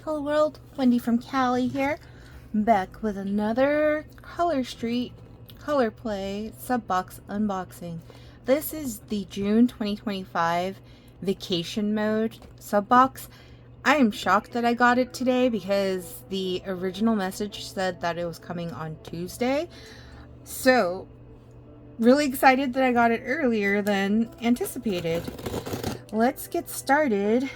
Hello world, Wendy from Cali here, back with another Color Street Color Play sub-box unboxing. This is the June 2025 vacation mode sub-box. I am shocked that I got it today because the original message said that it was coming on Tuesday. So, really excited that I got it earlier than anticipated. Let's get started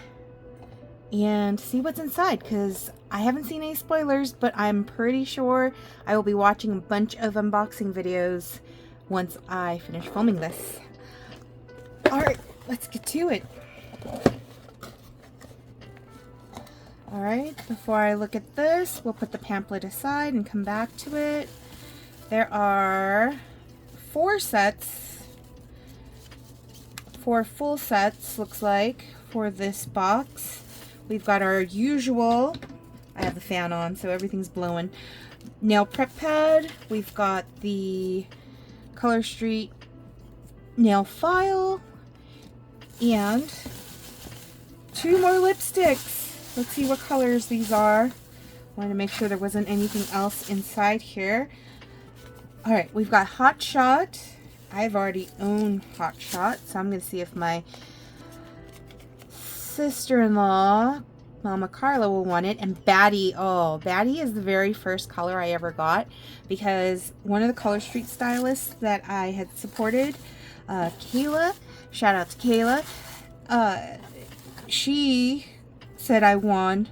and see what's inside, because I haven't seen any spoilers, but I'm pretty sure I will be watching a bunch of unboxing videos once I finish filming this. Alright, let's get to it. Alright, before I look at this, we'll put the pamphlet aside and come back to it. There are 4 sets, 4 full sets, looks like, for this box. We've got our usual, I have the fan on so everything's blowing, nail prep pad. We've got the Color Street nail file and 2 more lipsticks. Let's see what colors these are. Wanted to make sure there wasn't anything else inside here. Alright, we've got Hot Shot. I've already owned Hot Shot, so I'm going to see if my sister-in-law, Mama Carla, will want it. And Batty. Oh, Batty is the very first color I ever got because one of the Color Street stylists that I had supported, Kayla, shout out to Kayla, she said I won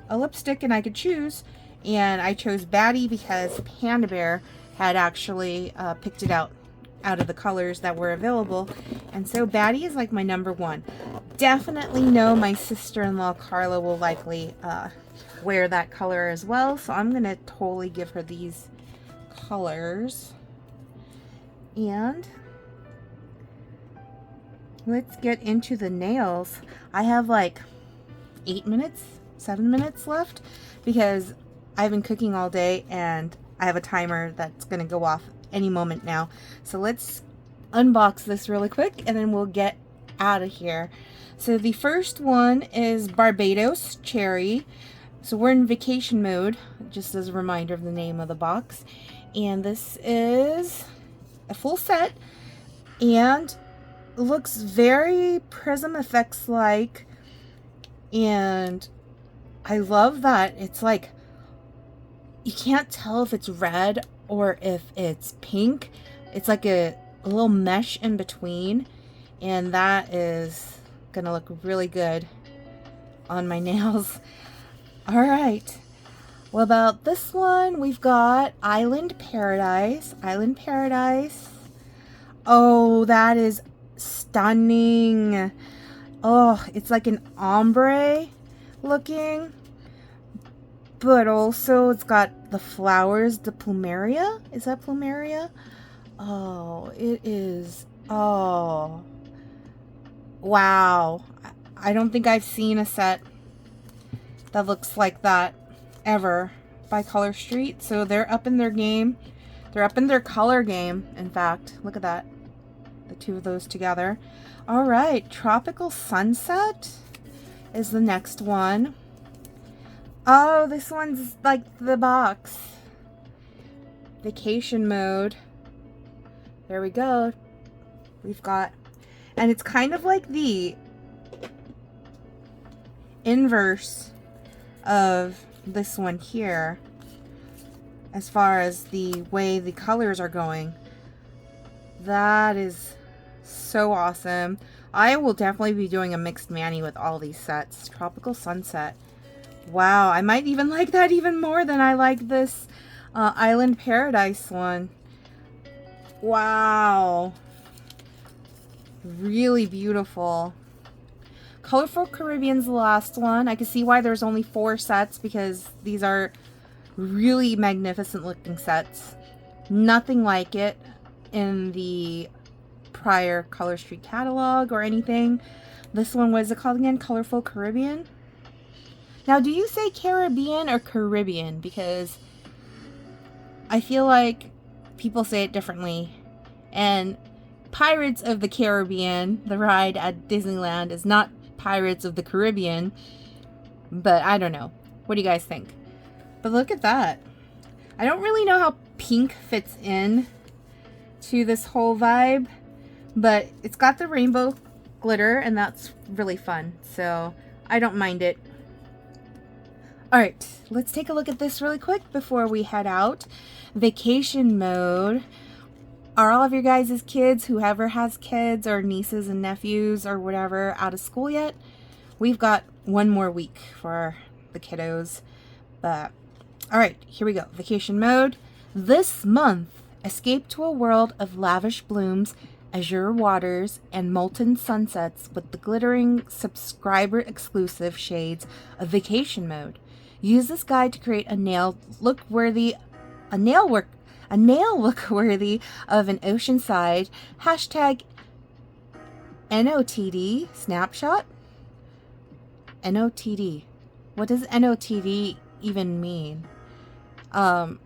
a lipstick and I could choose, and I chose Batty because Panda Bear had actually picked it out of the colors that were available, and so Batty is like my #1. Definitely know my sister-in-law Carla will likely wear that color as well, so I'm gonna totally give her these colors. And let's get into the nails. I have like 8 minutes, 7 minutes left because I've been cooking all day and I have a timer that's gonna go off any moment now. So let's unbox this really quick and then we'll get out of here. So the first one is Barbados Cherry. So we're in vacation mode, just as a reminder of the name of the box. And this is a full set and looks very Prism Effects like, and I love that it's like you can't tell if it's red or if it's pink. It's like a little mesh in between, and that is gonna look really good on my nails. All right, what about this one? We've got Island Paradise. Island Paradise. Oh, that is stunning. Oh, it's like an ombre looking, but also it's got the flowers, the plumeria. Is that plumeria? Oh, it is. Oh, wow. I don't think I've seen a set that looks like that ever by Color Street. So they're up in their game. They're up in their color game, in fact. Look at that. The two of those together. All right, Tropical Sunset is the next one. Oh, this one's like the box. Vacation mode. There we go. We've got, and it's kind of like the inverse of this one here as far as the way the colors are going. That is so awesome. I will definitely be doing a mixed mani with all these sets. Tropical Sunset. Wow, I might even like that even more than I like this Island Paradise one. Wow. Really beautiful. Colorful Caribbean's the last one. I can see why there's only 4 sets because these are really magnificent looking sets. Nothing like it in the prior Color Street catalog or anything. This one, what is it called again? Colorful Caribbean? Now, do you say Caribbean or Caribbean? Because I feel like people say it differently. And Pirates of the Caribbean, the ride at Disneyland, is not Pirates of the Caribbean. but I don't know. What do you guys think? But look at that. I don't really know how pink fits in to this whole vibe, but it's got the rainbow glitter, and that's really fun, so I don't mind it. Alright, let's take a look at this really quick before we head out. Vacation mode. Are all of your guys' kids, whoever has kids or nieces and nephews or whatever, out of school yet? We've got one more week for the kiddos, but alright, here we go. Vacation mode. This month, escape to a world of lavish blooms, azure waters, and molten sunsets with the glittering subscriber-exclusive shades of vacation mode. Use this guide to create a nail look worthy of an oceanside #NOTD snapshot. NOTD. What does NOTD even mean? Or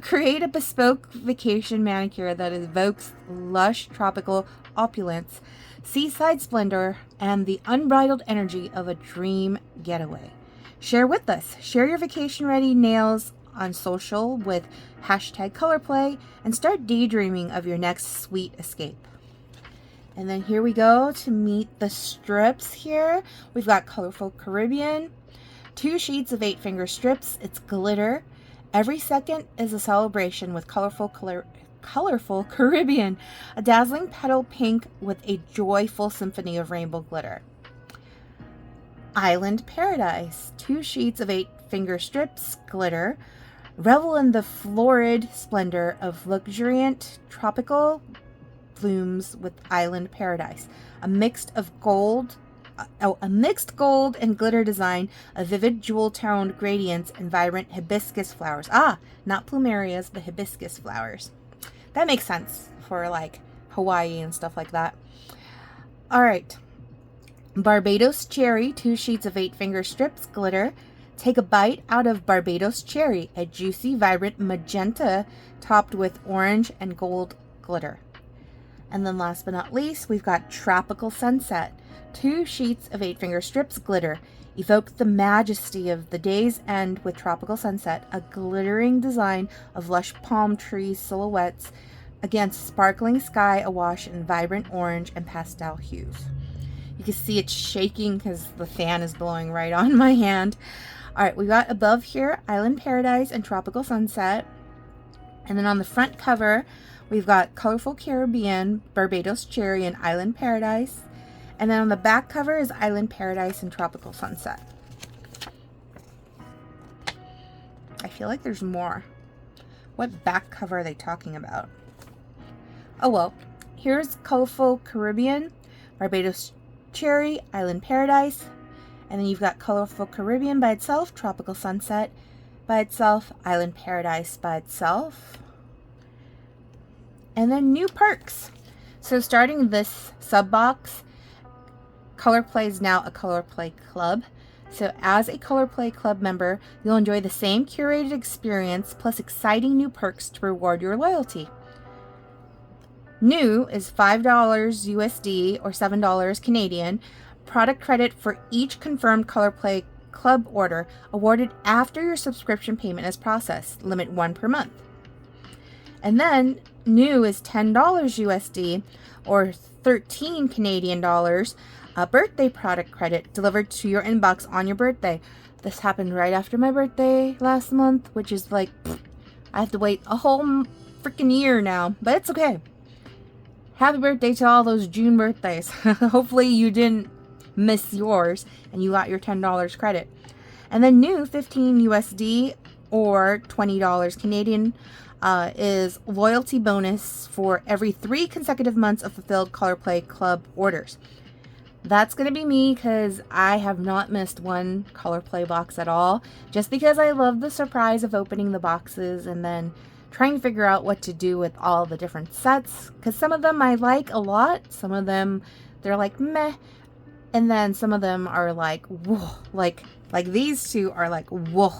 create a bespoke vacation manicure that evokes lush tropical opulence, seaside splendor, and the unbridled energy of a dream getaway. Share with us. Share your vacation-ready nails on social with #colorplay and start daydreaming of your next sweet escape. And then here we go to meet the strips here. We've got Colorful Caribbean, 2 sheets of 8-finger strips. It's glitter. Every second is a celebration with Colorful Caribbean, a dazzling petal pink with a joyful symphony of rainbow glitter. Island Paradise, 2 sheets of 8-finger strips, glitter. Revel in the florid splendor of luxuriant tropical blooms with Island Paradise, a mixed gold and glitter design of vivid jewel-toned gradients and vibrant hibiscus flowers. Not plumerias, but hibiscus flowers. That makes sense for like Hawaii and stuff like that. All right. Barbados Cherry, 2 sheets of 8-finger strips, glitter. Take a bite out of Barbados Cherry, a juicy, vibrant magenta topped with orange and gold glitter. And then last but not least, we've got Tropical Sunset, 2 sheets of 8-finger strips, glitter. Evoke the majesty of the day's end with Tropical Sunset, a glittering design of lush palm tree silhouettes against sparkling sky awash in vibrant orange and pastel hues. You can see it's shaking because the fan is blowing right on my hand. All right, we got above here Island Paradise and Tropical Sunset. And then on the front cover, we've got Colorful Caribbean, Barbados Cherry, and Island Paradise. And then on the back cover is Island Paradise and Tropical Sunset. I feel like there's more. What back cover are they talking about? Oh well, here's Colorful Caribbean, Barbados Cherry, Island Paradise. And then you've got Colorful Caribbean by itself, Tropical Sunset by itself, Island Paradise by itself. And then new perks. So starting this sub box, ColorPlay is now a ColorPlay Club. So as a ColorPlay Club member, you'll enjoy the same curated experience plus exciting new perks to reward your loyalty. New is $5 USD or $7 Canadian. Product credit for each confirmed ColorPlay Club order awarded after your subscription payment is processed. Limit 1 per month. And then new is $10 USD or 13 Canadian dollars. A birthday product credit delivered to your inbox on your birthday. This happened right after my birthday last month, which is like, I have to wait a whole freaking year now, but it's okay. Happy birthday to all those June birthdays. Hopefully you didn't miss yours and you got your $10 credit. And then new 15 USD or $20 Canadian is loyalty bonus for every 3 consecutive months of fulfilled ColorPlay Club orders. That's going to be me because I have not missed one ColorPlay box at all, just because I love the surprise of opening the boxes and then trying to figure out what to do with all the different sets, because some of them I like a lot, some of them they're like meh, and then some of them are like whoa, like these two are like whoa.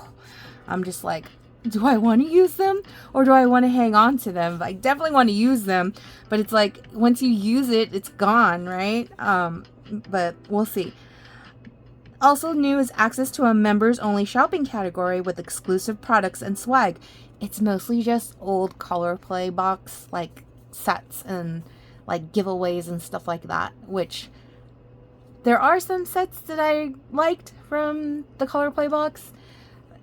I'm just like, do I want to use them or do I want to hang on to them? I definitely want to use them, but it's like once you use it, it's gone, right? But we'll see. Also new is access to a members only shopping category with exclusive products and swag. It's mostly just old color play box like sets and like giveaways and stuff like that, which there are some sets that I liked from the color play box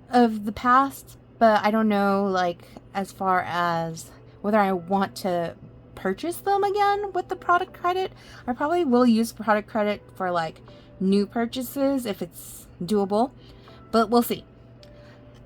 of the past, but I don't know like as far as whether I want to purchase them again with the product credit. I probably will use product credit for like new purchases if it's doable, but we'll see.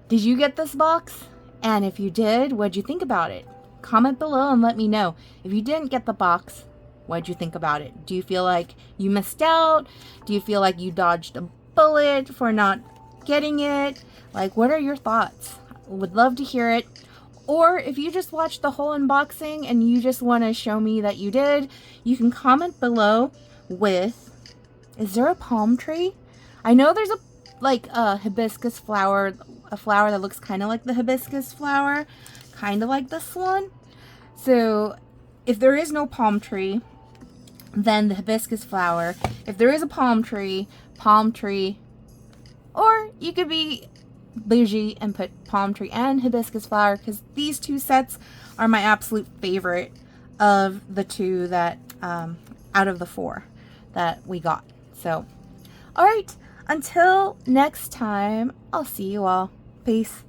Did you get this box? And if you did, what'd you think about it? Comment below and let me know. If you didn't get the box, what'd you think about it? Do you feel like you missed out? Do you feel like you dodged a bullet for not getting it? Like, what are your thoughts? Would love to hear it. Or if you just watched the whole unboxing and you just want to show me that you did, you can comment below with, is there a palm tree? I know there's a hibiscus flower, a flower that looks kind of like the hibiscus flower, kind of like this one. So if there is no palm tree, then the hibiscus flower. If there is a palm tree, or you could be bougie and put palm tree and hibiscus flower, because these two sets are my absolute favorite of the two that out of the 4 that we got. So all right, until next time, I'll see you all. Peace.